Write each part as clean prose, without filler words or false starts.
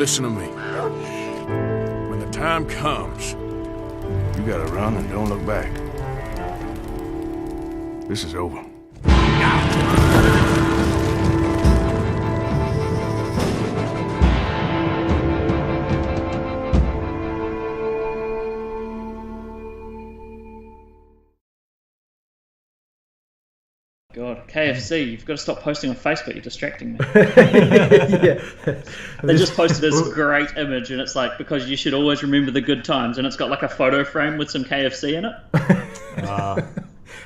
listen to me. When the time comes, you gotta run and don't look back. This is over. God, KFC, you've got to stop posting on Facebook, you're distracting me. Yeah. They just posted this great image, and it's like, because you should always remember the good times, and it's got like a photo frame with some KFC in it.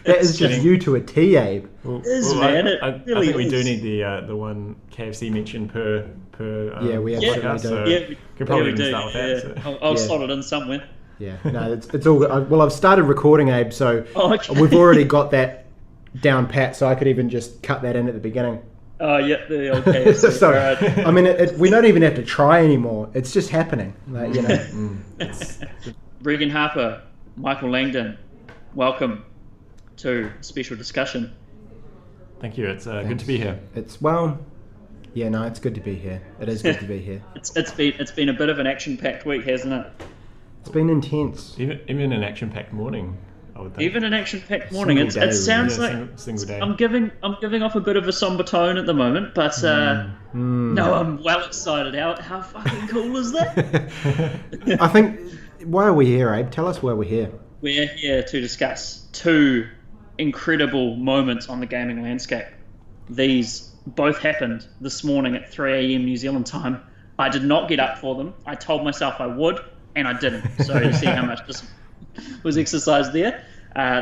That is just you to a T, Abe. Man. I think we do need the one KFC mention per yeah, we absolutely podcast, do. so Yeah, could probably do. start with that. So. I'll slot it in somewhere. Yeah, no, it's all good. Well, I've started recording, Abe, so okay. We've already got that down pat, so I could even just cut that in at the beginning. Oh, yeah, the old KFC. So, right. I mean, we don't even have to try anymore. It's just happening. Like, you know. Reagan Harper, Michael Langdon, welcome to Special Discussion. Thank you. It's good to be here. It's it's good to be here. It is good to be here. It's been a bit of an action-packed week, hasn't it? It's been intense. Even an action-packed morning, I would think. Even an action-packed morning. Single day, It sounds really. like single day. I'm giving off a bit of a somber tone at the moment, but no, I'm well excited. How fucking cool is that? I think, why are we here, Abe? Tell us why we're here. We're here to discuss two incredible moments on the gaming landscape. These both happened this morning at 3 a.m. New Zealand time. I did not get up for them. I told myself I would, and I didn't. So you see how much this was exercised there.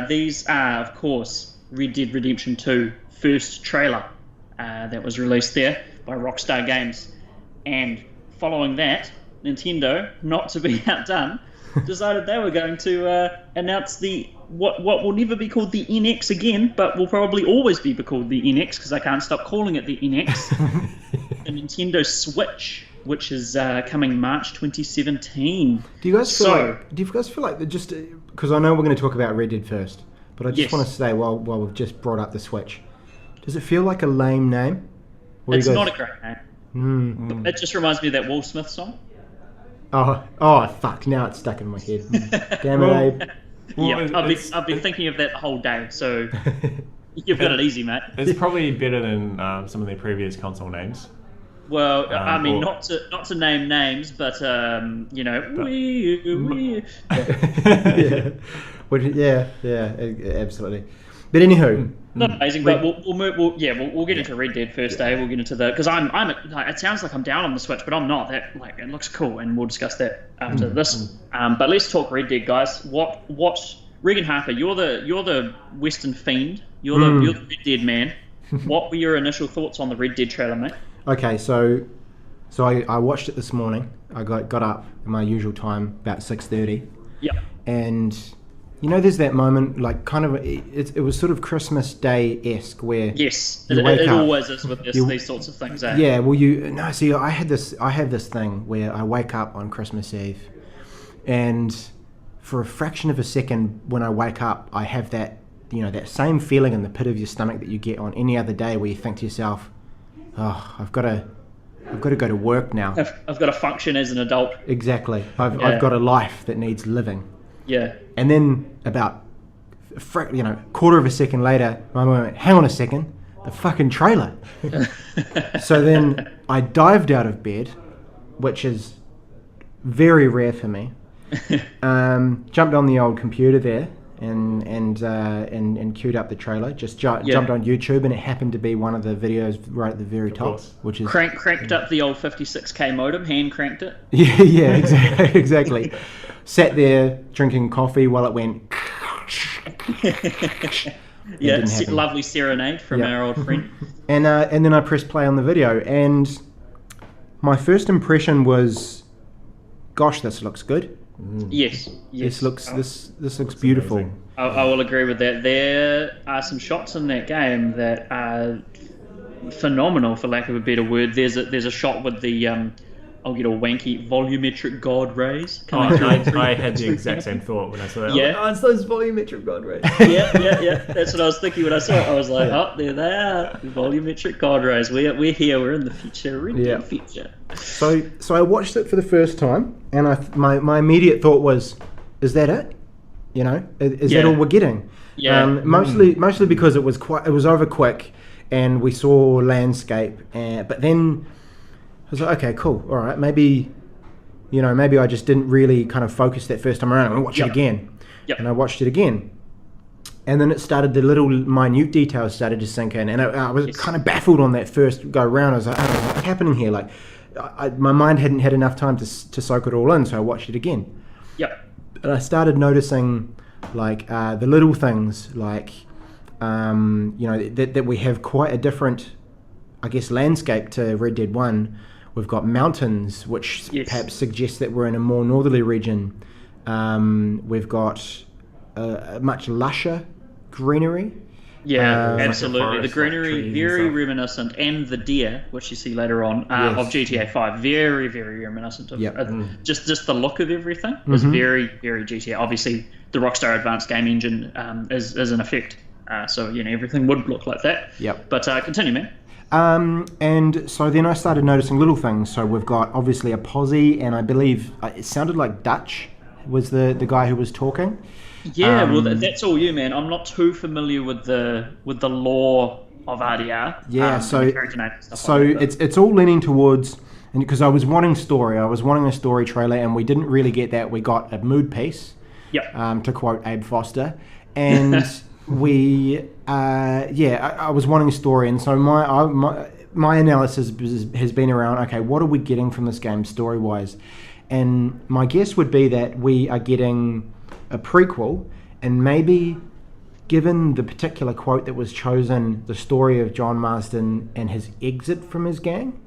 These are, of course, Red Dead Redemption 2 first trailer that was released there by Rockstar Games. And following that, Nintendo, not to be outdone, decided they were going to announce what will never be called the NX again, but will probably always be called the NX because I can't stop calling it the NX. The Nintendo Switch, which is coming March 2017. Do you guys feel like just because I know we're going to talk about Red Dead first, but I just want to say while we've just brought up the Switch, does it feel like a lame name? It's not a great name. It just reminds me of that Will Smith song. Oh, fuck! Now it's stuck in my head. Damn it, Abe. Yeah, I've been thinking of that the whole day. So you've got it easy, mate. It's probably better than some of their previous console names. Well, I mean, not to name names, but you know, absolutely. But anywho, not amazing. But we'll get into Red Dead first, Dave. We'll get into because it sounds like I'm down on the Switch, but I'm not. That it looks cool, and we'll discuss that after this. But let's talk Red Dead, guys. What Reagan Harper? You're the Western fiend. You're the Red Dead man. What were your initial thoughts on the Red Dead trailer, mate? Okay, so I watched it this morning. I got up at my usual time, about 6:30. Yeah. And you know, there's that moment, like kind of it was sort of Christmas Day-esque where it always is with these sorts of things. Eh? Yeah. Well, I have this thing where I wake up on Christmas Eve, and for a fraction of a second when I wake up, I have that that same feeling in the pit of your stomach that you get on any other day, where you think to yourself, "Oh, I've got to go to work now. I've got to function as an adult." Exactly. I've got a life that needs living. Yeah. And then about quarter of a second later, my mum went, "Hang on a second, the fucking trailer." So then I dived out of bed, which is very rare for me. Jumped on the old computer there and queued up the trailer. Just jumped on YouTube, and it happened to be one of the videos right at the very top, which is cranked up the old 56k modem, hand cranked it. Yeah, exactly. Sat there drinking coffee while it went. Lovely serenade from our old friend. And then I pressed play on the video, and my first impression was, "Gosh, this looks good." Yes. This looks beautiful. I will agree with that. There are some shots in that game that are phenomenal, for lack of a better word. There's a shot with the I'll get a wanky volumetric god rays Oh, coming through. I had the exact same thought when I saw that. Yeah. Oh, it's those volumetric god rays. Yeah. That's what I was thinking when I saw it. I was like, oh, there they are, the volumetric god rays. We're here. We're in the future. We're in the future. So I watched it for the first time, and my immediate thought was, is that it? You know, is that all we're getting? Yeah. Mostly because it was over quick, and we saw landscape, but then I was like, okay, cool, all right, maybe I just didn't really kind of focus that first time around. I'm gonna watch it again, and I watched it again, and then the little minute details started to sink in, and I was kind of baffled on that first go round. I was like, oh, what's happening here? Like, my mind hadn't had enough time to soak it all in, so I watched it again. Yep. And I started noticing, like, the little things, like, that we have quite a different, I guess, landscape to Red Dead 1. We've got mountains, which perhaps suggests that we're in a more northerly region. We've got a much lusher greenery. Yeah, absolutely. Like the greenery, like very reminiscent, and the deer, which you see later on, of GTA 5, very, very reminiscent of just the look of everything is very, very GTA. Obviously, the Rockstar Advanced Game Engine is in effect, so everything would look like that. Yep. But continue, man. And so then I started noticing little things. So we've got obviously a posse, and I believe it sounded like Dutch was the guy who was talking. Yeah, well, that's all you, man. I'm not too familiar with the lore of RDR. Yeah, so like it's all leaning towards, and because I was wanting a story trailer, and we didn't really get that. We got a mood piece. Yep. To quote Abe Foster, and I was wanting a story, and so my analysis has been around, okay, what are we getting from this game story wise, and my guess would be that we are getting a prequel, and maybe, given the particular quote that was chosen, the story of John Marsden and his exit from his gang.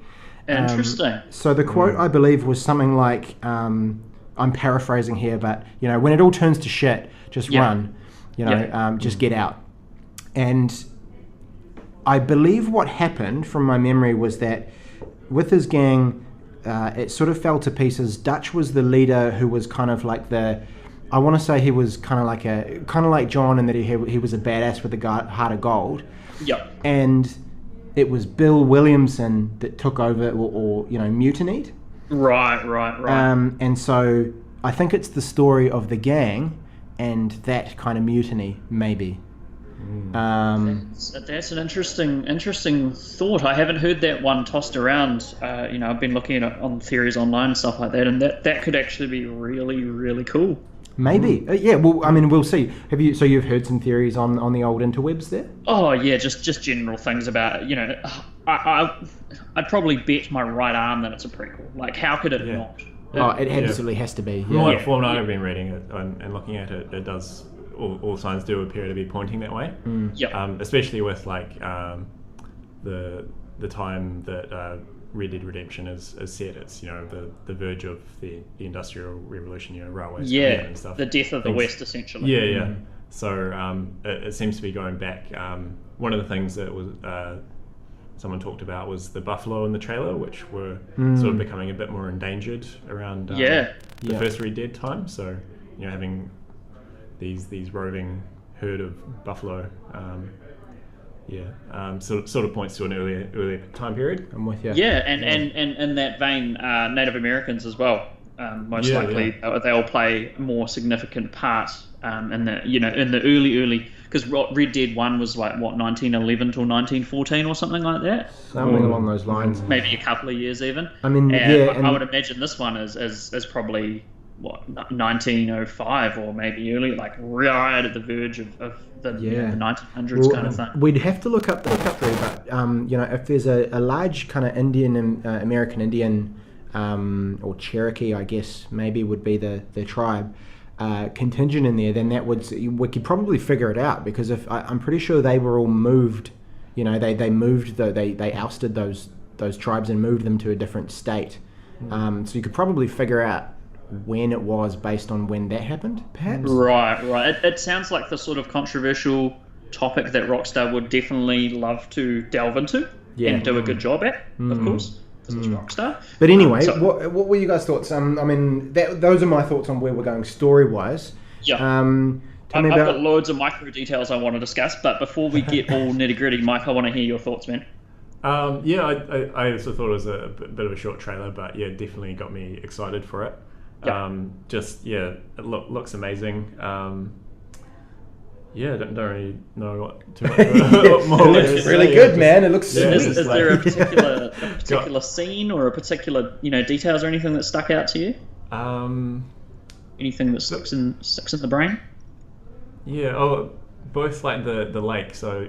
Interesting. So the quote, I believe, was something like, I'm paraphrasing here, but when it all turns to shit, just run, just get out. And I believe what happened, from my memory, was that with his gang, it sort of fell to pieces. Dutch was the leader, who was kind of like I want to say he was kind of like John, in that he was a badass with a heart of gold. Yep. And it was Bill Williamson that took over, or mutinied. Right. And so I think it's the story of the gang and that kind of mutiny, maybe. That's an interesting thought. I haven't heard that one tossed around. I've been looking at it on theories online and stuff like that, and that could actually be really, really cool. Maybe. Yeah, well, I mean, we'll see. You've heard some theories on the old interwebs there? Oh, yeah, just general things about it. I'd probably bet my right arm that it's a prequel. Like, how could it not? It absolutely has to be. From what I've been reading it and looking at it, it does, all signs do appear to be pointing that way. Yep. Especially with, like, the time that Red Dead Redemption is set. It's the verge of the Industrial Revolution, railways and stuff. The death of the West, essentially. Yeah. So it seems to be going back. One of the things that was someone talked about was the buffalo in the trailer, which were sort of becoming a bit more endangered around the first Red Dead time. So having these roving herd of buffalo. Sort of points to an earlier time period. I'm with you. Yeah, and in that vein, Native Americans as well. Most likely, they'll play a more significant part in the early, because Red Dead 1 was like 1911 till 1914 or something like that. Something along those lines. Maybe a couple of years even. I mean, I would imagine this one is probably 1905 or maybe early, like right at the verge of the 1900s kind of thing. We'd have to look up there, but if there's a large kind of Indian, American Indian, or Cherokee, I guess maybe would be the tribe contingent in there, then we could probably figure it out, because if I'm pretty sure they were all moved, they moved, they ousted those tribes and moved them to a different state. So you could probably figure out when it was based on when that happened, perhaps. Right. It sounds like the sort of controversial topic that Rockstar would definitely love to delve into and do a good job at, of course. because it's Rockstar. But anyway, So- what were you guys' thoughts? I mean, those are my thoughts on where we're going story-wise. Yeah. Tell me I've about... got loads of micro details I want to discuss, but before we get all nitty gritty, Mike, I want to hear your thoughts, man. Yeah, I also thought it was a bit of a short trailer, but yeah, definitely got me excited for it. Yeah. It looks amazing. Don't really know what too much more. It looks really good, man. It looks Yeah, sweet. Is there a particular scene or a particular details or anything that stuck out to you? Anything that sticks in the brain? Yeah. Both like the lake. So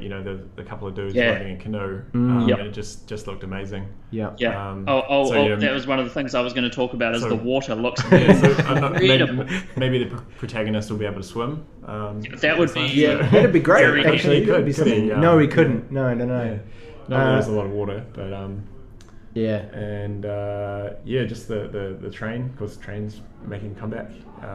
the couple of dudes Yeah. riding a canoe. Yep. And it just looked amazing. Yeah. Yeah. So, that was one of the things I was going to talk about. Is So- the water looks Yeah, so I'm not- incredible. maybe the protagonist will be able to swim. That would be Yeah, that'd be great. Very Actually, good. that'd be Could he? something. No, he couldn't. No. Yeah. No, there's a lot of water, but Yeah. and just the train, because the train's making a comeback.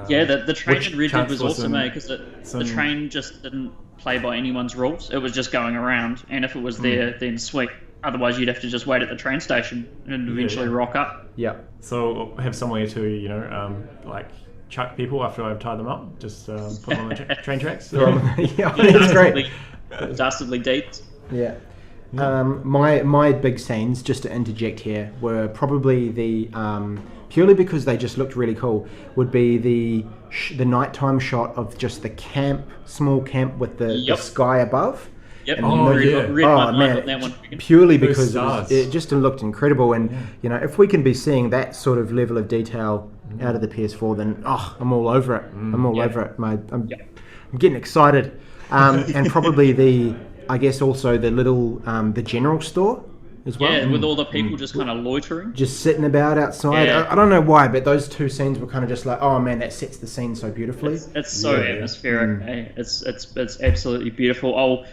the train which in Red Dead counts was for awesome, some- because the some- train just didn't play by anyone's rules. It was just going around, and if it was there, then sweet. Otherwise, you'd have to just wait at the train station and eventually rock up. Yeah. So have somewhere to like chuck people after I've tied them up. Just put them on the train tracks. Yeah, that's great. Dastardly deeds. Yeah. My big scenes, just to interject here, were probably the purely because they just looked really cool. Would be the nighttime shot of just the small camp with the Yep. sky above. Yep. And Oh, Red- yeah. Red Oh line man, on that one. purely Those because stars. it just looked incredible, and if we can be seeing that sort of level of detail out of the PS4, then I'm all over it. I'm all over it. I'm getting excited, and probably I guess also the little the general store as well. Yeah, with all the people just kind of loitering. Just sitting about outside. Yeah. I don't know why, but those two scenes were kind of just like, oh man, that sets the scene so beautifully. It's so Yeah. atmospheric. Eh? It's absolutely beautiful.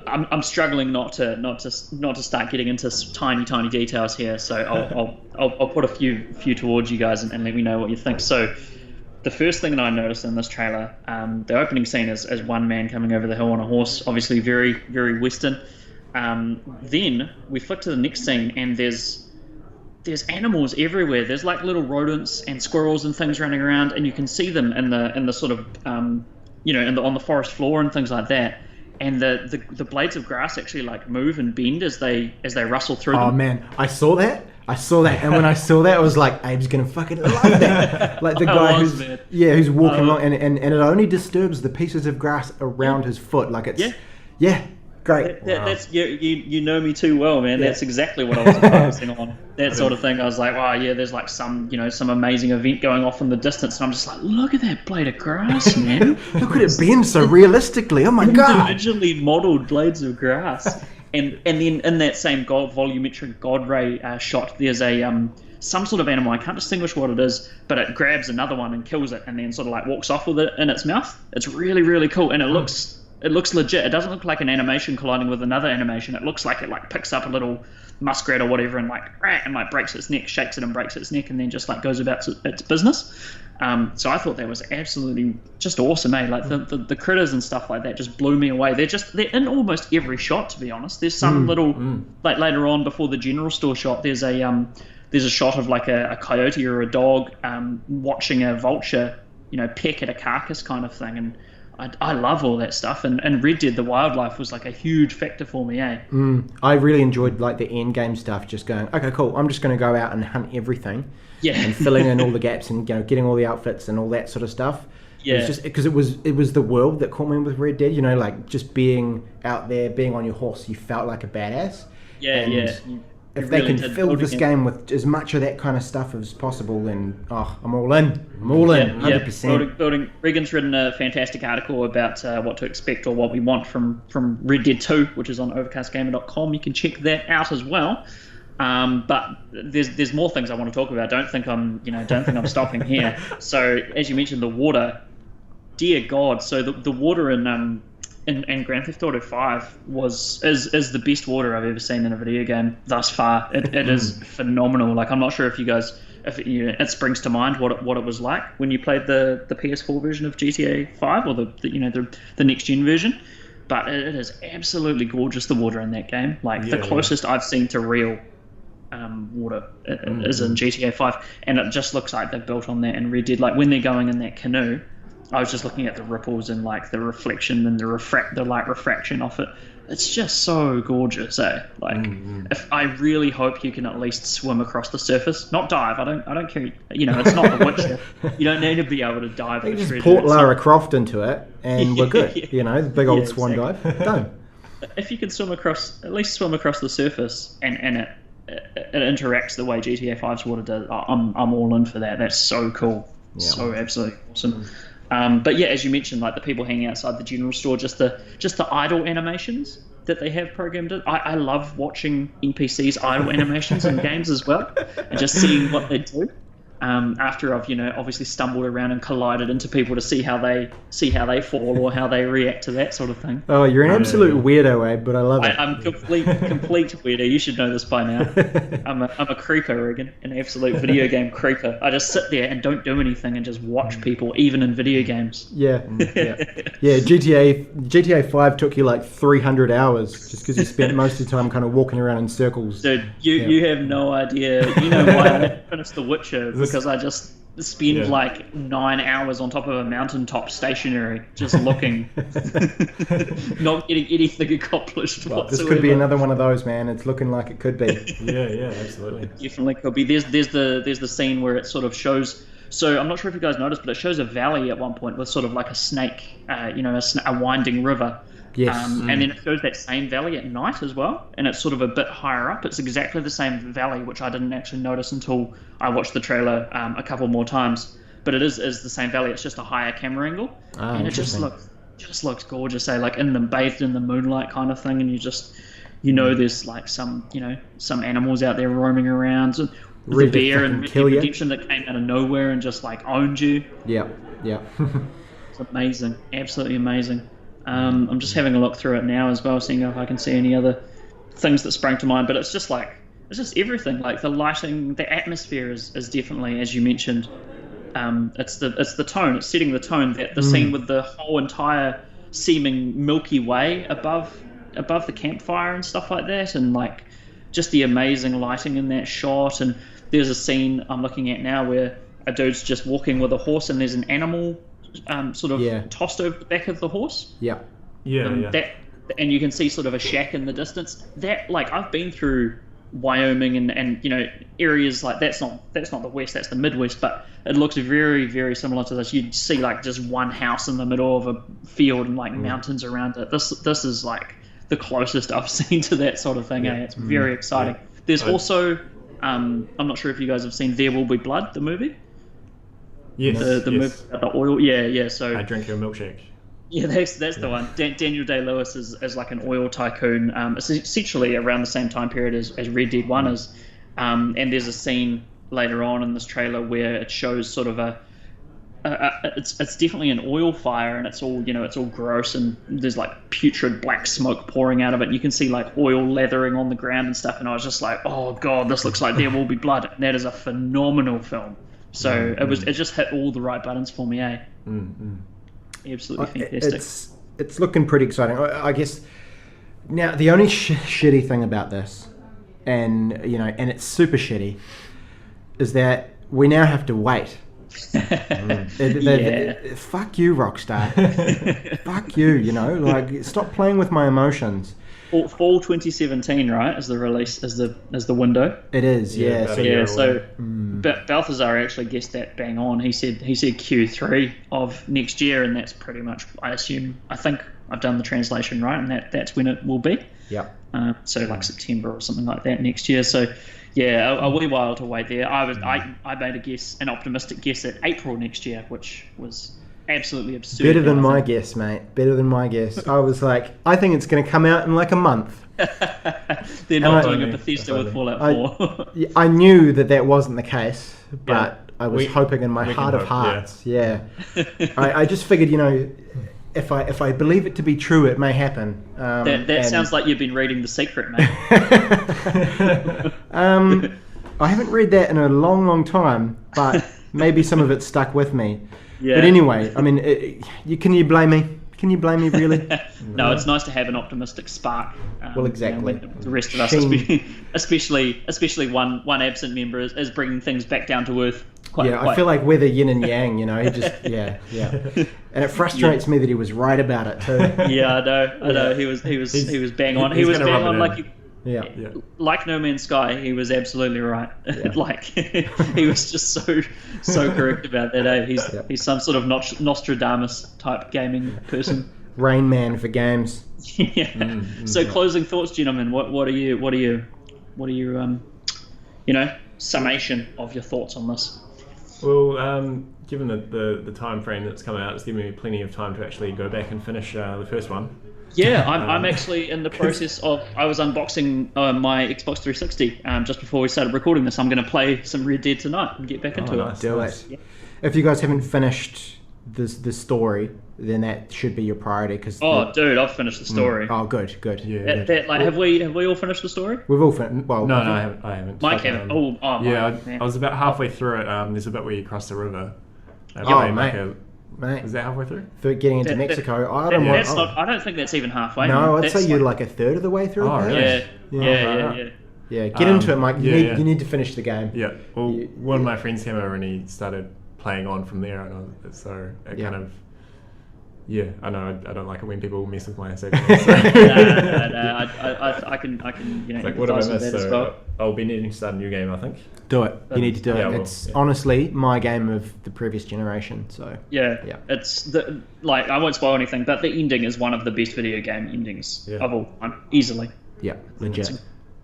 I'm struggling not to start getting into tiny details here. So I'll put a few towards you guys and let me know what you think. So the first thing that I noticed in this trailer, the opening scene is one man coming over the hill on a horse, obviously very very Western. Then we flick to the next scene and there's animals everywhere. There's like little rodents and squirrels and things running around, and you can see them in the sort of on the forest floor and things like that. And the blades of grass actually like move and bend as they rustle through Oh them. man, I saw that, and when I saw that, I was like, Abe's gonna fucking love that. Like the guy who's walking along, and it only disturbs the pieces of grass around his foot. Like it's great. That's you know me too well, man. Yeah. That's exactly what I was focusing on. That sort of thing. I was like, wow, yeah, there's like some amazing event going off in the distance, and I'm just like, look at that blade of grass, man. Look at it bend so realistically. Oh my god. Individually modelled blades of grass. And then in that same volumetric God ray shot, there's a some sort of animal. I can't distinguish what it is, but it grabs another one and kills it, and then sort of like walks off with it in its mouth. It's really really cool, and it looks legit. It doesn't look like an animation colliding with another animation. It looks like it like picks up a little muskrat or whatever and like breaks its neck, shakes it and breaks its neck, and then just like goes about its business. So I thought that was absolutely just awesome, eh? Like the critters and stuff like that just blew me away. They're in almost every shot, to be honest. There's some little like later on before the general store shot. There's a shot of like a coyote or a dog watching a vulture, peck at a carcass kind of thing, and I love all that stuff, and Red Dead, the wildlife was like a huge factor for me, eh? I really enjoyed like the end game stuff. Just going, okay, cool. I'm just going to go out and hunt everything, and filling in all the gaps and getting all the outfits and all that sort of stuff. Yeah. It was just because it was the world that caught me with Red Dead. Like just being out there, being on your horse, you felt like a badass. And if they can fill this game with as much of that kind of stuff as possible, then I'm all in. I'm all in, 100%. Building. Reagan's written a fantastic article about what to expect or what we want from Red Dead 2, which is on overcastgamer.com. You can check that out as well. But there's more things I want to talk about. Don't think I'm stopping here. So as you mentioned, the water. Dear God, so the water in Grand Theft Auto 5 is the best water I've ever seen in a video game thus far. It is phenomenal. Like, I'm not sure if you guys, it springs to mind what it was like when you played the PS4 version of GTA 5 or the next gen version, but it is absolutely gorgeous, the water in that game. Like the closest I've seen to real water is in GTA 5, and it just looks like they've built on that in Red Dead. Like when they're going in that canoe, I was just looking at the ripples and like the reflection and the light refraction off it. It's just so gorgeous, eh? Like, if I really hope you can at least swim across the surface, not dive. I don't care. You know, it's not The Witcher. You don't need to be able to dive. You just port Lara Croft into it, and we're good. Yeah. You know, the big old swan exactly. dive. Done. If you can at least swim across the surface, and it interacts the way GTA 5's water does, I'm all in for that. That's so cool. Yeah. So absolutely awesome. But yeah, as you mentioned, like the people hanging outside the general store, just the idle animations that they have programmed in. I love watching NPCs idle animations in games as well, and just seeing what they do. After I've obviously stumbled around and collided into people to see how they fall or how they react to that sort of thing. Oh, you're an absolute weirdo, Abe, but I love it. I'm complete weirdo. You should know this by now. I'm a creeper, Reagan, an absolute video game creeper. I just sit there and don't do anything and just watch people, even in video games. Yeah. GTA 5 took you like 300 hours just because you spent most of the time kind of walking around in circles. Dude, you have no idea. You know why I didn't finish The Witcher? Because I just spend like 9 hours on top of a mountaintop stationary just looking, not getting anything accomplished whatsoever. This could be another one of those, man. It's looking like it could be. Yeah, absolutely. It definitely could be. There's the scene where it sort of shows. So I'm not sure if you guys noticed, but it shows a valley at one point with sort of like a snake, a winding river. Yes. And then it shows that same valley at night as well, and it's sort of a bit higher up. It's exactly the same valley, which I didn't actually notice until I watched the trailer a couple more times. But it is the same valley. It's just a higher camera angle, and it just looks gorgeous. Like bathed in the moonlight kind of thing, and there's like some animals out there roaming around. So the bear in Red Dead Redemption that came out of nowhere and just like owned you. Yeah. It's amazing, absolutely amazing. I'm just having a look through it now as well, seeing if I can see any other things that sprang to mind. But it's just everything. Like the lighting, the atmosphere is definitely, as you mentioned, it's the tone. It's setting the tone. That the scene with the whole entire seeming Milky Way above the campfire and stuff like that, and like just the amazing lighting in that shot. And there's a scene I'm looking at now where a dude's just walking with a horse, and there's an animal tossed over the back of the horse. Yeah. That, and you can see sort of a shack in the distance. That, like, I've been through Wyoming and areas like that's not the West, that's the Midwest, but it looks very, very similar to this. You'd see like just one house in the middle of a field and like mountains around it. This is like the closest I've seen to that sort of thing. It's very exciting. There's also I'm not sure if you guys have seen There Will Be Blood, the movie. Yes. The movie about the oil. Yeah. So I drink your milkshake. Yeah, that's the one. Daniel Day-Lewis is like an oil tycoon, essentially around the same time period as Red Dead 1 is. And there's a scene later on in this trailer where it shows sort of it's definitely an oil fire, and it's all gross, and there's like putrid black smoke pouring out of it. You can see like oil lathering on the ground and stuff, and I was just like, oh god, this looks like There Will Be Blood. And that is a phenomenal film. So it just hit all the right buttons for me, eh? Absolutely fantastic. It's looking pretty exciting. I guess now the only shitty thing about this, and it's super shitty, is that we now have to wait. Fuck you, Rockstar. Fuck you. Like stop playing with my emotions. Fall 2017, right? Is the release, is the window? It is, yeah. So Balthazar actually guessed that bang on. He said Q3 of next year, and that's pretty much, I think I've done the translation right, and that's when it will be. Yeah. So like September or something like that next year. So yeah, a wee while to wait there. I made an optimistic guess at April next year, which was absolutely absurd. Better than my guess, mate. Better than my guess. I was like, I think it's going to come out in like a month. They're not doing a Bethesda with Fallout 4. I knew that wasn't the case, but I was hoping in my heart of hearts. Yeah. I just figured, if I believe it to be true, it may happen. That sounds like you've been reading The Secret, mate. I haven't read that in a long, long time, but maybe some of it stuck with me. Yeah. But anyway, I mean, can you blame me? Can you blame me, really? No, it's nice to have an optimistic spark. Well, exactly. When the rest of us, Sheen- especially one absent member, is bringing things back down to earth. I feel like we're the yin and yang, you know. He just, yeah. And it frustrates me that he was right about it too. Yeah, I know. He was bang on. He was bang on like. Yeah. Like No Man's Sky, he was absolutely right. Yeah. Like he was just so correct about that. He's some sort of Nostradamus type gaming person. Rain Man for games. Yeah. So closing thoughts, gentlemen. What are your summation of your thoughts on this? Well, given the time frame that's come out, it's given me plenty of time to actually go back and finish the first one. Yeah, I'm actually in the process of. I was unboxing my Xbox 360 just before we started recording this. I'm going to play some Red Dead tonight and get back into nice, it. Do it. Yeah. If you guys haven't finished the story, then that should be your priority. Dude, I've finished the story. Oh, good. Yeah. Have we all finished the story? We've all finished. Well, No, I haven't. Mike haven't. Yeah, Mike, I was about halfway through it. There's a bit where you cross the river. Mate, Is that halfway through? for getting into Mexico, I don't think that's even halfway. No, I'd That's say you're like a third of the way through. Oh, perhaps. really? Yeah. Yeah, get into it, Mike. yeah. You need to finish the game. Yeah. Well, one of my friends came over and he started playing on from there, and kind of. Yeah, I know. I don't like it when people mess with my savings. So. No. I can It's like, what have I empathize with missed? that as So well. I'll be needing to start a new game, I think. Do it. You need to do it. Yeah, well, It's yeah. honestly my game of the previous generation. So Yeah. Yeah. It's I won't spoil anything, but the ending is one of the best video game endings of all time, easily. yeah, legit.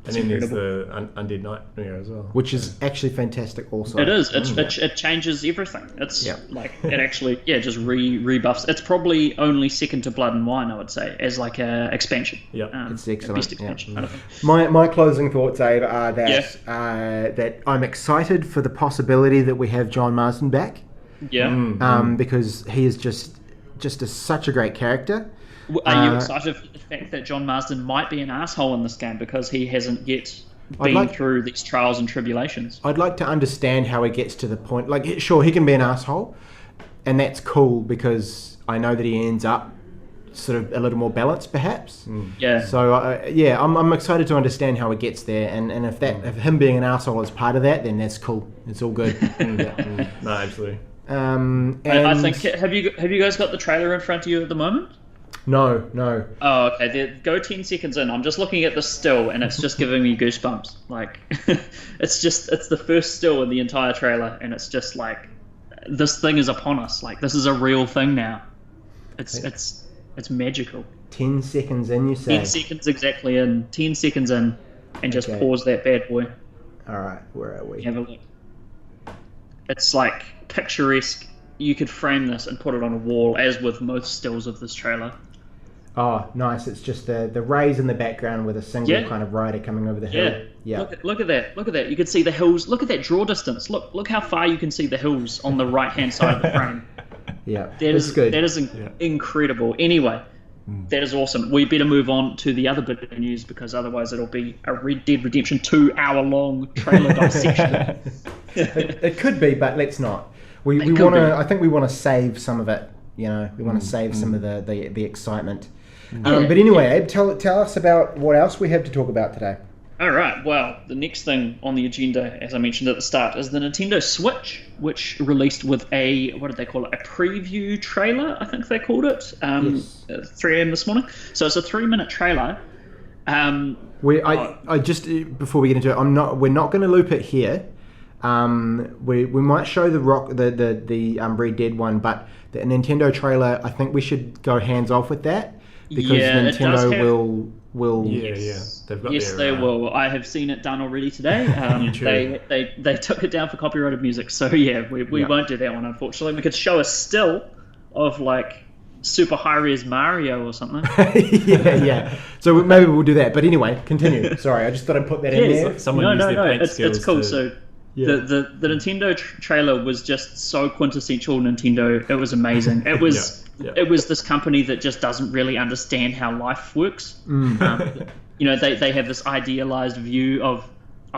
And then there's the Undead Nightmare as well. Which is actually fantastic. Also, It is. It changes everything. It's it actually just rebuffs. It's probably only second to Blood and Wine, I would say, as like a expansion. Yeah. It's excellent. Best expansion. I don't think. My closing thoughts, Abe, are that that I'm excited for the possibility that we have John Marsden back. Yeah. Because he is just such a great character. Are you excited for the fact that John Marsden might be an asshole in this game because he hasn't yet been through these trials and tribulations? I'd like to understand how he gets to the point. Like, sure, he can be an asshole, and that's cool because I know that he ends up sort of a little more balanced, perhaps. Yeah. So, I'm excited to understand how he gets there, and if him being an asshole is part of that, then that's cool. It's all good. No, absolutely. I think. Have you guys got the trailer in front of you at the moment? No. Oh, okay. Go 10 seconds in. I'm just looking at the still, and it's just giving me goosebumps. Like, it's the first still in the entire trailer, and it's just like, this thing is upon us. Like, this is a real thing now. It's magical. 10 seconds in, you say? 10 seconds exactly in. 10 seconds in, and just pause that bad boy. All right, where are we? Have a look. It's like picturesque. You could frame this and put it on a wall, as with most stills of this trailer. Oh, nice. It's just the rays in the background with a single kind of rider coming over the hill. Yeah. Look at that. You can see the hills. Look at that draw distance. Look how far you can see the hills on the right-hand side of the frame. Yeah, that's good. That is incredible. Anyway, that is awesome. We better move on to the other bit of news because otherwise it'll be a Red Dead Redemption 2-hour-long trailer dissection. It could be, but let's not. We want to. I think we want to save some of it. You know, we want to save some of the excitement. But anyway, Abe, tell us about what else we have to talk about today. All right. Well, the next thing on the agenda, as I mentioned at the start, is the Nintendo Switch, which released with what did they call it? A preview trailer, I think they called it. At 3 a.m. this morning. So it's a 3-minute trailer. I just before we get into it, we're not going to loop it here. We might show the Red Dead one, but the Nintendo trailer, I think we should go hands off with that because Nintendo will. Yes. They've got they will. I have seen it done already today. They took it down for copyrighted music, so we won't do that one, unfortunately. We could show a still of like super high-res Mario or something. yeah. So maybe we'll do that. But anyway, continue. Sorry, I just thought I'd put that in there. It's cool. So the Nintendo trailer was just so quintessential Nintendo. It was amazing. It was it was this company that just doesn't really understand how life works. They have this idealized view of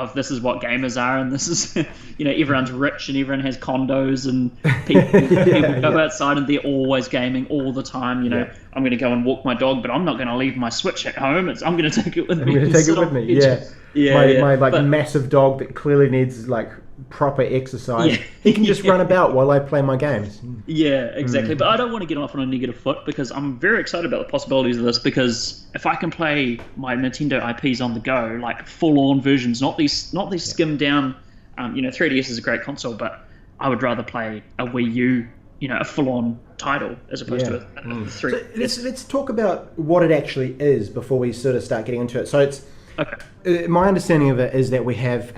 of this is what gamers are, and this is, everyone's rich and everyone has condos, and people go outside and they're always gaming all the time. I'm going to go and walk my dog, but I'm not going to leave my Switch at home. I'm going to take it with me. I'm going to take it with me. My massive dog that clearly needs like proper exercise. He can just run about while I play my games. Yeah, exactly. But I don't want to get off on a negative foot, because I'm very excited about the possibilities of this, because if I can play my Nintendo IPs on the go, like full-on versions, not these skimmed down, 3DS is a great console, but I would rather play a Wii U, a full-on title as opposed to a 3DS. So let's talk about what it actually is before we sort of start getting into it. So it's my understanding of it is that we have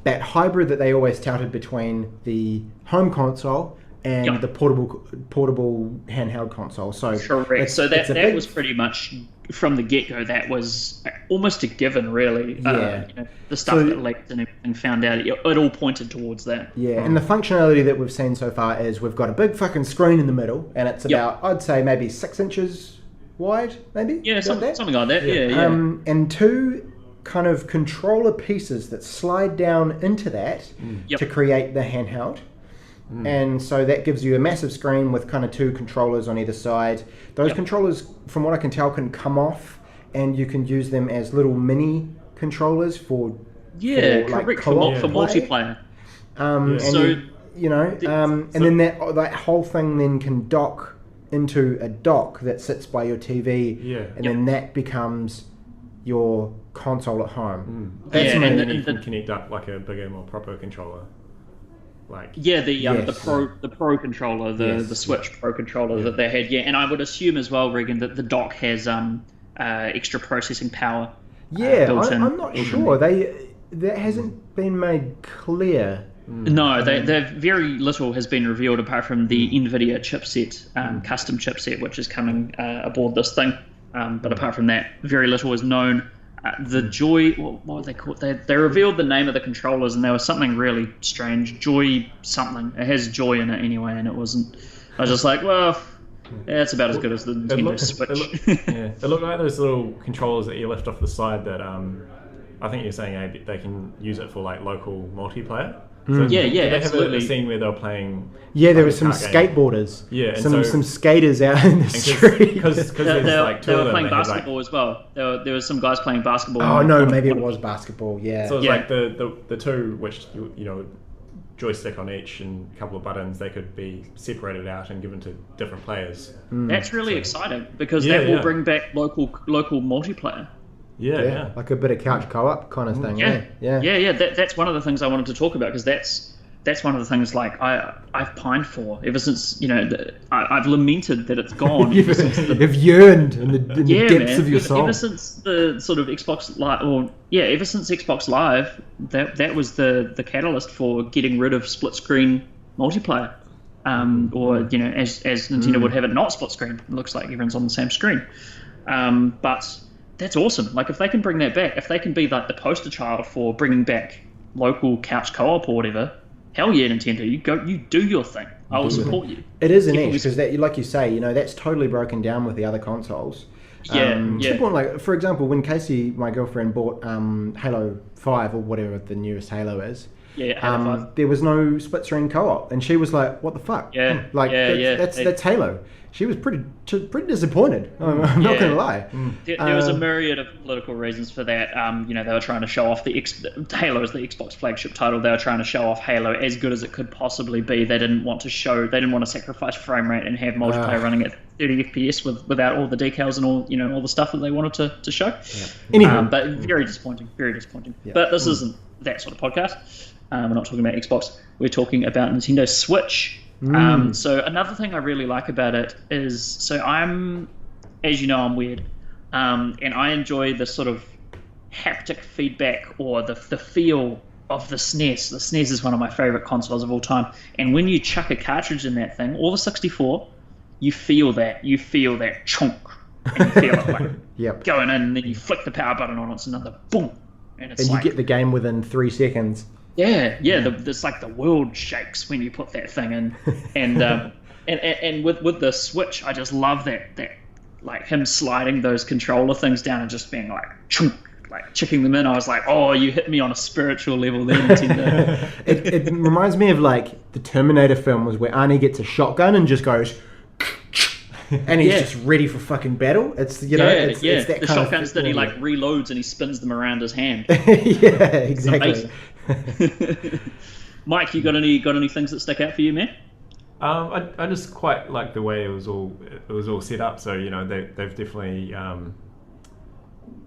that hybrid that they always touted between the home console and the portable handheld console. So correct. So that was pretty much from the get-go. That was almost a given, really. The stuff that leaked and everything found out, it all pointed towards that. Yeah, and the functionality that we've seen so far is we've got a big fucking screen in the middle, and it's about, I'd say, maybe 6 inches wide, maybe? Yeah, something like that. Yeah. And 2 kind of controller pieces that slide down into that to create the handheld. And so that gives you a massive screen with kind of 2 controllers on either side. Those controllers, from what I can tell, can come off, and you can use them as little mini controllers for multiplayer. And then that whole thing then can dock into a dock that sits by your TV, and then that becomes your console at home. And then you can connect up like a bigger, more proper controller. The Pro controller, the Switch Pro controller that they had, and I would assume as well, Reagan, that the dock has extra processing power. I'm not sure. That hasn't been made clear. No, very little has been revealed apart from the NVIDIA chipset, custom chipset, which is coming aboard this thing. But apart from that, very little is known. The Joy, what were they called? They revealed the name of the controllers, and there was something really strange. Joy something. It has Joy in it anyway, and it wasn't. I was just like, well, it's about as good as the Nintendo Switch. It looked like those little controllers that you left off the side that I think you're saying, Abe, they can use it for like local multiplayer. So they absolutely. Have a scene where they were playing. Yeah, there were some skateboarders. Yeah, and some skaters out in the street. Because they were playing basketball as well. There was some guys playing basketball. Oh no, maybe it was basketball. Yeah. So it was like the 2, which joystick on each and a couple of buttons, they could be separated out and given to different players. That's really exciting, because that will bring back local multiplayer. Yeah, like a bit of couch co-op kind of thing. That's one of the things I wanted to talk about, because that's one of the things like I've pined for ever since I've lamented that it's gone. You've yearned in the depths of your soul. Ever since the sort of Xbox Live, ever since Xbox Live, that was the catalyst for getting rid of split screen multiplayer. Or as Nintendo would have it, not split screen. It looks like everyone's on the same screen. But that's awesome. Like, if they can bring that back, if they can be like the poster child for bringing back local couch co-op or whatever, hell yeah, Nintendo, you do your thing. I will support you. It is an edge, because that, like you say, that's totally broken down with the other consoles. Like, for example, when Casey, my girlfriend, bought Halo 5 or whatever the newest Halo is, Halo 5. There was no split screen co-op, and she was like, "What the fuck?" That's Halo. She was pretty disappointed. I'm not going to lie. There was a myriad of political reasons for that. They were trying to show off Halo is the Xbox flagship title. They were trying to show off Halo as good as it could possibly be. They didn't want to sacrifice frame rate and have multiplayer running at 30 FPS without all the decals and all the stuff that they wanted to show. But very disappointing. Yeah. But this isn't that sort of podcast. We're not talking about Xbox. We're talking about Nintendo Switch. So another thing I really like about it is, I'm weird, and I enjoy the sort of haptic feedback or the feel of the SNES. The SNES is one of my favorite consoles of all time, and when you chuck a cartridge in that thing, or the 64, you feel that chunk, and you feel it like going in, and then you flick the power button on, it's another boom, and you get the game within 3 seconds. It's like the world shakes when you put that thing in, and with the Switch, I just love that like him sliding those controller things down and just being like chunk, like checking them in, I was like, oh, you hit me on a spiritual level there, Nintendo. It reminds me of like the Terminator films where Arnie gets a shotgun and just goes, and he's just ready for fucking battle. It's it's that the kind shotguns of that he like reloads and he spins them around his hand. Yeah, exactly. Mike, you got any things that stick out for you, man? I just quite like the way it was all set up. So they've definitely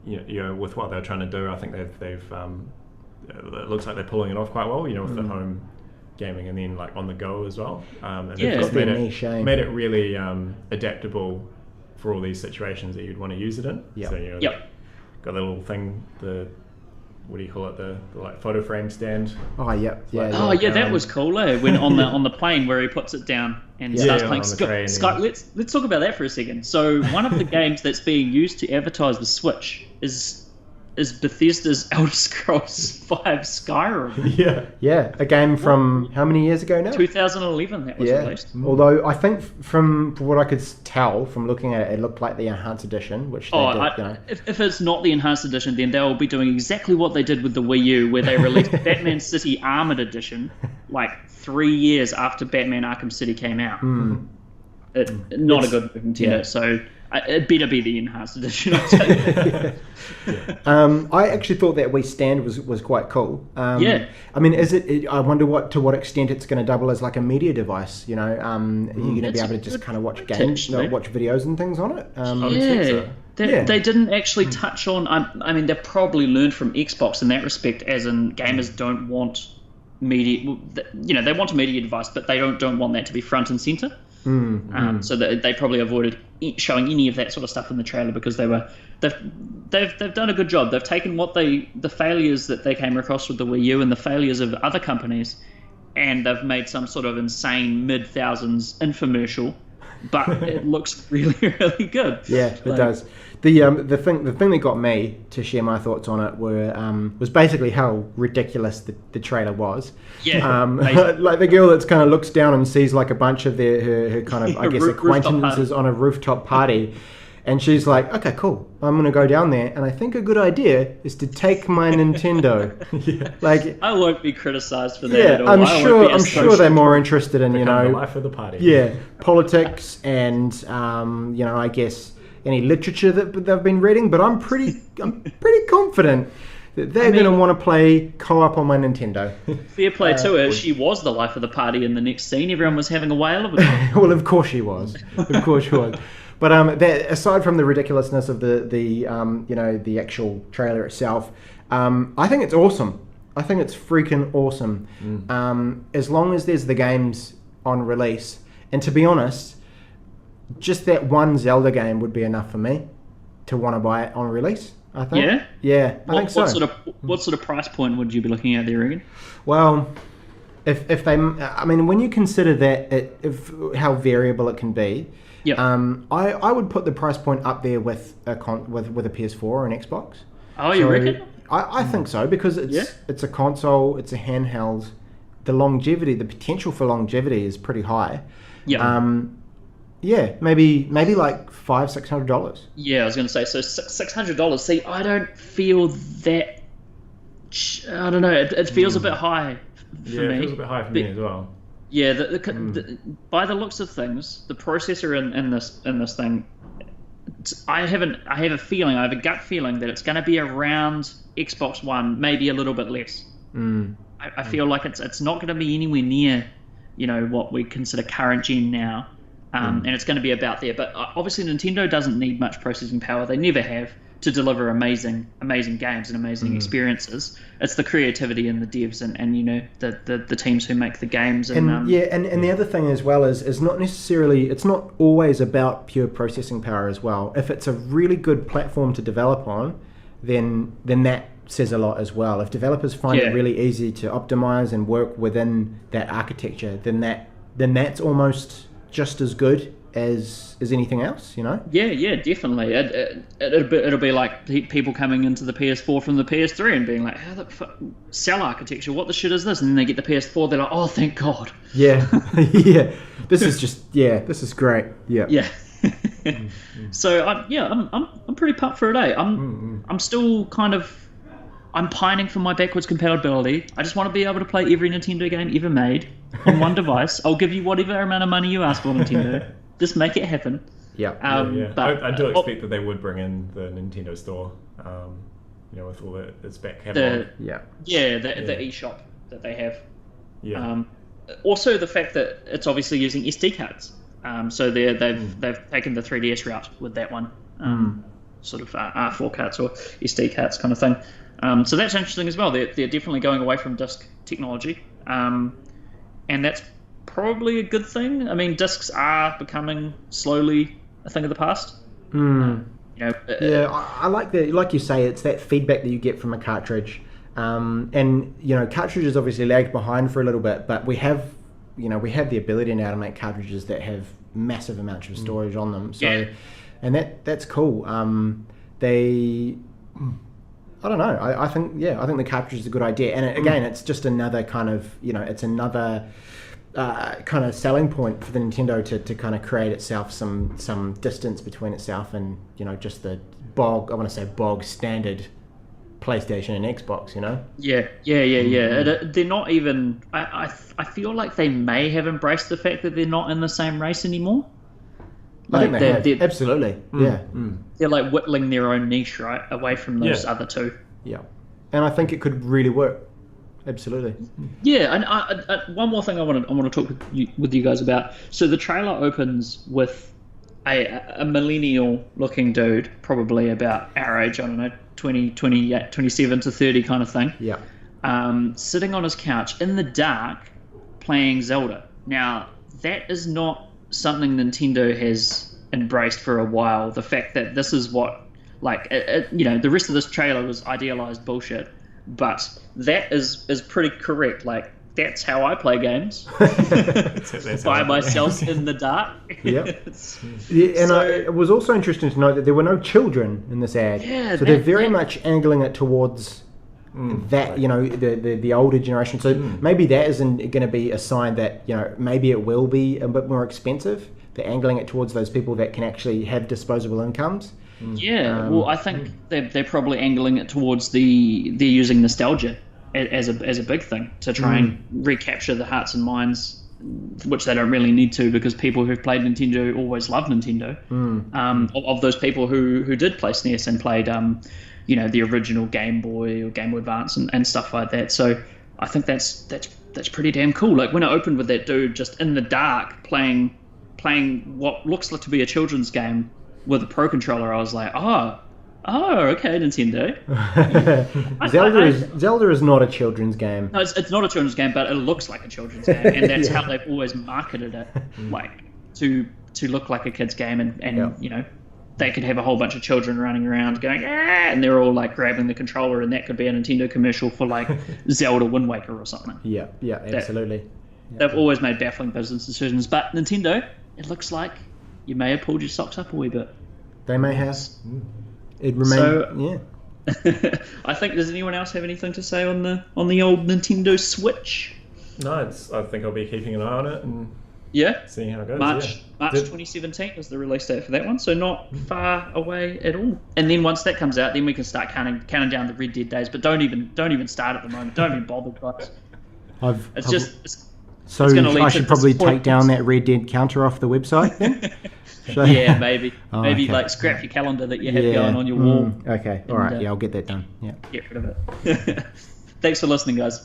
with what they're trying to do, I think they've it looks like they're pulling it off quite well. With the home gaming and then like on the go as well. And they've made it really adaptable for all these situations that you'd want to use it in. Yep. So got the little thing, what do you call it? The like photo frame stand. Oh yeah, that was cool. When on the plane where he puts it down and starts playing Sky. Let's talk about that for a second. So one of the games that's being used to advertise the Switch is Bethesda's Elder Scrolls V Skyrim. Yeah, a game from how many years ago now? 2011 that was released. Although I think from what I could tell from looking at it, it looked like the enhanced edition, which they did, If it's not the enhanced edition, then they'll be doing exactly what they did with the Wii U, where they released Batman City Armored Edition like 3 years after Batman Arkham City came out. Not a good move, Nintendo. So it better be the enhanced edition. I actually thought that Wii Stand was quite cool. I mean, I wonder to what extent it's going to double as like a media device. You're going to be able to just kind of watch games, watch videos and things on it. They didn't actually touch on. I mean, they probably learned from Xbox in that respect, as in gamers don't want media. They want a media device, but they don't want that to be front and center. So they probably avoided showing any of that sort of stuff in the trailer because they've done a good job. They've taken the failures that they came across with the Wii U and the failures of other companies, and they've made some sort of insane mid-thousands infomercial, but it looks really, really good. Yeah, it does. The thing that got me to share my thoughts on it was basically how ridiculous the trailer was. Yeah, like the girl that's kind of looks down and sees like a bunch of her kind of I guess acquaintances on a rooftop party, and she's like, okay, cool, I'm gonna go down there, and I think a good idea is to take my Nintendo. Like I won't be criticized for that. Yeah, at all. I'm sure they're more interested in the life of the party. Yeah, politics and I guess any literature that they've been reading, but I'm pretty confident that they're going to want to play co-op on my Nintendo. Fair play to her. She was the life of the party in the next scene. Everyone was having a whale of it. Well, of course she was. Of course she was. But that, aside from the ridiculousness of the actual trailer itself, I think it's awesome. I think it's freaking awesome. As long as there's the games on release, and to be honest, just that one Zelda game would be enough for me to want to buy it on release, I think. Yeah, I think so. What sort of price point would you be looking at there, Reagan? Well, if they, I mean, when you consider that how variable it can be, I would put the price point up there with a PS4 or an Xbox. Oh, you reckon? I think so, because it's a console, it's a handheld. The potential for longevity is pretty high. Yeah, maybe like $500-$600. Yeah, I was going to say, so $600. See, I don't feel that. I don't know. It feels a bit high for me. Yeah, it feels a bit high for me as well. Yeah, by the looks of things, the processor in this thing, I have a gut feeling that it's going to be around Xbox One, maybe a little bit less. I feel like it's not going to be anywhere near, what we consider current gen now. And it's going to be about there. But obviously Nintendo doesn't need much processing power. They never have, to deliver amazing games and amazing experiences. It's the creativity and the devs and the teams who make the games. And the other thing as well is it's not always about pure processing power as well. If it's a really good platform to develop on, then that says a lot as well. If developers find it really easy to optimize and work within that architecture, then that's almost just as good as anything else, Yeah, definitely. It'll be like people coming into the PS4 from the PS3 and being like, how the fuck, cell architecture, what the shit is this? And then they get the PS4, they're like, oh, thank God. Yeah. This is great. Yeah. So I'm pretty pumped for it. I'm still kind of. I'm pining for my backwards compatibility. I just want to be able to play every Nintendo game ever made on one device. I'll give you whatever amount of money you ask for, Nintendo. Just make it happen. Yeah. But I do expect that they would bring in the Nintendo Store, with all its back catalog. The eShop that they have. Yeah. Also, the fact that it's obviously using SD cards. So they've taken the 3DS route with that one. Sort of R4 cards or SD cards kind of thing. So that's interesting as well. They're definitely going away from disc technology, and that's probably a good thing. I mean, discs are becoming slowly a thing of the past. I like that. Like you say, it's that feedback that you get from a cartridge, and cartridges obviously lagged behind for a little bit, but we have the ability now to make cartridges that have massive amounts of storage on them. So, and that's cool. I don't know. I think the cartridge is a good idea. And again, it's just another kind of, it's another kind of selling point for the Nintendo to kind of create itself some distance between itself and, just the bog standard PlayStation and Xbox, They're not even, I feel like they may have embraced the fact that they're not in the same race anymore. I think they have. Absolutely. They're like whittling their own niche, right, away from those other two. Yeah. And I think it could really work. Absolutely. Yeah, and one more thing I want to talk with you guys about. So the trailer opens with a millennial-looking dude, probably about our age, I don't know, 27 to 30 kind of thing. Yeah. Sitting on his couch in the dark playing Zelda. Now, that is not something Nintendo has embraced for a while. The fact that this is what, the rest of this trailer was idealized bullshit, but that is pretty correct. Like, that's how I play games. By myself in the dark. It was also interesting to note that there were no children in this ad. Yeah, so they're very much angling it towards that, the older generation. So maybe that isn't going to be a sign that, maybe it will be a bit more expensive. They're angling it towards those people that can actually have disposable incomes. Well, I think they're probably angling it towards they're using nostalgia as a big thing to try and recapture the hearts and minds, which they don't really need to, because people who've played Nintendo always loved Nintendo. Of those people who did play SNES and played the original Game Boy or Game Boy Advance and stuff like that. So I think that's pretty damn cool. Like, when it opened with that dude just in the dark playing what looks like to be a children's game with a Pro Controller, I was like, oh, okay, Nintendo. Zelda is not a children's game. No, it's not a children's game, but it looks like a children's game, and that's how they've always marketed it, like to look like a kid's game, and they could have a whole bunch of children running around going, and they're all like grabbing the controller, and that could be a Nintendo commercial for like Zelda Wind Waker or something. Yeah, absolutely. They've always made baffling business decisions, but Nintendo, it looks like you may have pulled your socks up a wee bit. They may have. It remains. I think. Does anyone else have anything to say on the old Nintendo Switch? No, I think I'll be keeping an eye on it and seeing how it goes. March 2017 is the release date for that one, so not far away at all. And then once that comes out, then we can start counting down the Red Dead days. But don't even start at the moment. Don't even bother, guys. So I should probably take down that Red Dead counter off the website then? Yeah, maybe. Like scrap your calendar that you have going on your wall. Okay, all right. I'll get that done. Yeah. Get rid of it. Thanks for listening, guys.